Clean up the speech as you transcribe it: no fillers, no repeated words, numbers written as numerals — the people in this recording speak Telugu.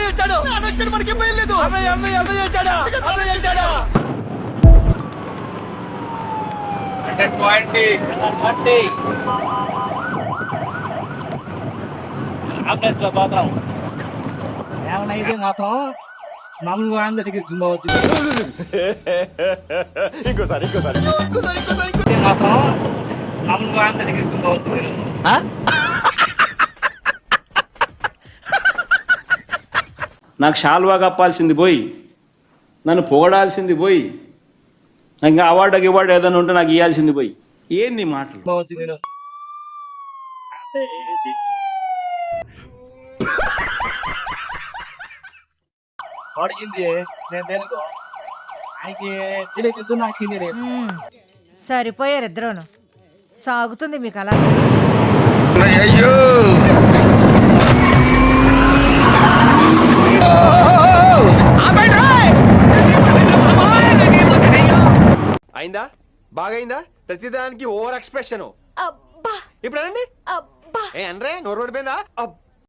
వచ్చాడు మనకి లేదు. ఏమైనా అయితే మాత్రం మామూలుగా ఆంధ్ర సిగ్గు పోవచ్చు. ఇంకోసారి మాత్రం మామూలుగా ఆంధ్ర సిగ్గు పోవచ్చు. నాకు షాల్వా కప్పాల్సింది పోయి, నన్ను పొగడాల్సింది పోయి, నాకు ఇంకా అవార్డు ఏదైనా ఉంటే నాకు ఇవ్వాల్సింది పోయి, ఏంది మాటలు? పోవచ్చు నేను అడిగింది నేను తెలుగు ఆయనకి తెలియదు, నాకు హిందీ లేదు. సరిపోయారు ఇద్దరును. సాగుతుంది మీకు అలా. అయిందా? బాగైందా? ప్రతిదానికి ఓవర్ ఎక్స్ప్రెషన్. ఇప్పుడు అనండి. ఏ అనరే నోరు పడిపోయిందా?